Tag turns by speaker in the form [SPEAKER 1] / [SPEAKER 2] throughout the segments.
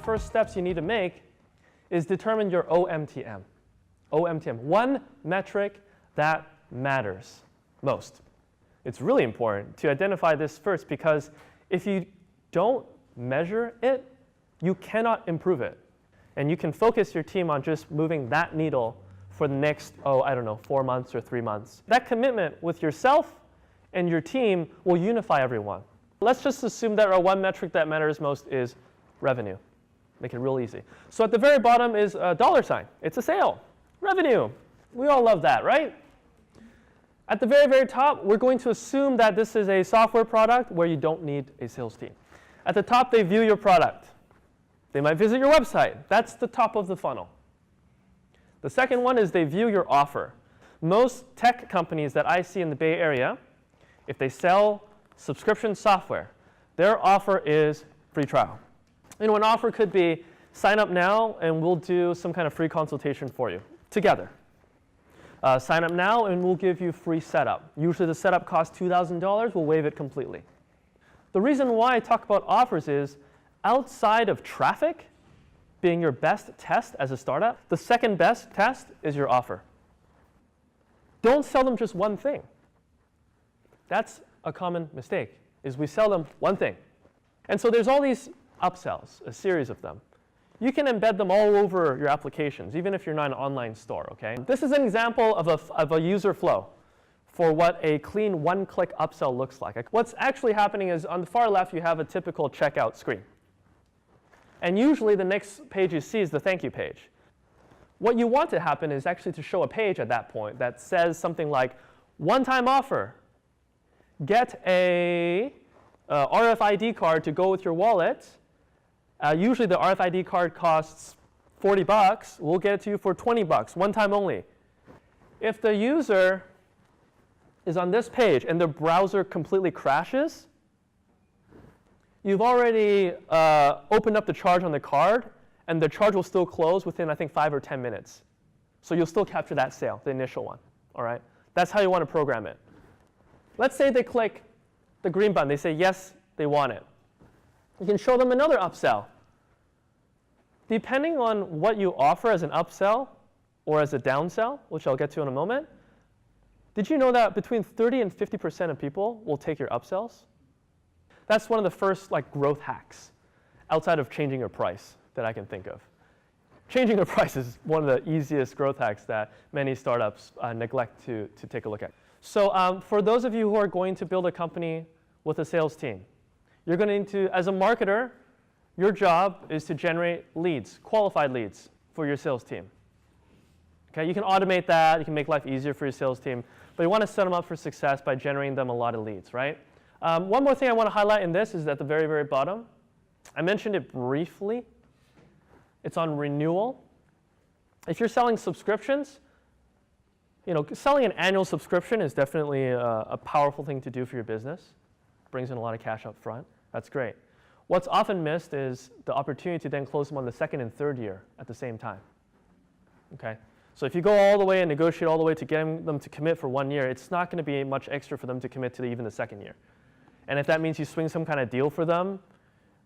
[SPEAKER 1] first steps you need to make is determine your OMTM. OMTM, one metric that matters most. It's really important to identify this first because if you don't measure it, you cannot improve it. And you can focus your team on just moving that needle for the next, 4 months or 3 months. That commitment with yourself and your team will unify everyone. Let's just assume that our one metric that matters most is revenue. Make it real easy. So at the very bottom is a dollar sign. It's a sale. Revenue. We all love that, right? At the very, very top, we're going to assume that this is a software product where you don't need a sales team. At the top, they view your product. They might visit your website. That's the top of the funnel. The second one is they view your offer. Most tech companies that I see in the Bay Area, if they sell subscription software, their offer is free trial. An offer could be sign up now and we'll do some kind of free consultation for you together. Sign up now and we'll give you free setup. Usually the setup costs $2,000. We'll waive it completely. The reason why I talk about offers is outside of traffic being your best test as a startup, the second best test is your offer. Don't sell them just one thing. That's a common mistake, is we sell them one thing. And so there's all these upsells, a series of them. You can embed them all over your applications, even if you're not an online store, okay? This is an example of a user flow for what a clean one-click upsell looks like. What's actually happening is on the far left, you have a typical checkout screen. And usually the next page you see is the thank you page. What you want to happen is actually to show a page at that point that says something like, one-time offer, get a RFID card to go with your wallet. Usually the RFID card costs $40. We'll get it to you for $20, one time only. If the user is on this page and the browser completely crashes, you've already opened up the charge on the card, and the charge will still close within, I think, 5 or 10 minutes. So you'll still capture that sale, the initial one. All right? That's how you want to program it. Let's say they click the green button. They say, yes, they want it. You can show them another upsell. Depending on what you offer as an upsell or as a downsell, which I'll get to in a moment, did you know that between 30 and 50% of people will take your upsells? That's one of the first growth hacks outside of changing your price that I can think of. Changing your price is one of the easiest growth hacks that many startups neglect to take a look at. So for those of you who are going to build a company with a sales team, you're going to need to, as a marketer, your job is to generate leads, qualified leads for your sales team. Okay, you can automate that. You can make life easier for your sales team. But you want to set them up for success by generating them a lot of leads, right? One more thing I want to highlight in this is at the very, very bottom. I mentioned it briefly. It's on renewal. If you're selling subscriptions, selling an annual subscription is definitely a powerful thing to do for your business. Brings in a lot of cash up front. That's great. What's often missed is the opportunity to then close them on the second and third year at the same time. Okay? So if you go all the way and negotiate all the way to getting them to commit for 1 year, it's not going to be much extra for them to commit to even the second year. And if that means you swing some kind of deal for them,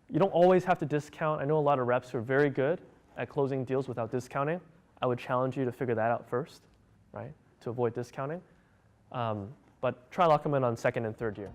[SPEAKER 1] you don't always have to discount. I know a lot of reps who are very good at closing deals without discounting. I would challenge you to figure that out first, right, to avoid discounting. But try lock them in on second and third year.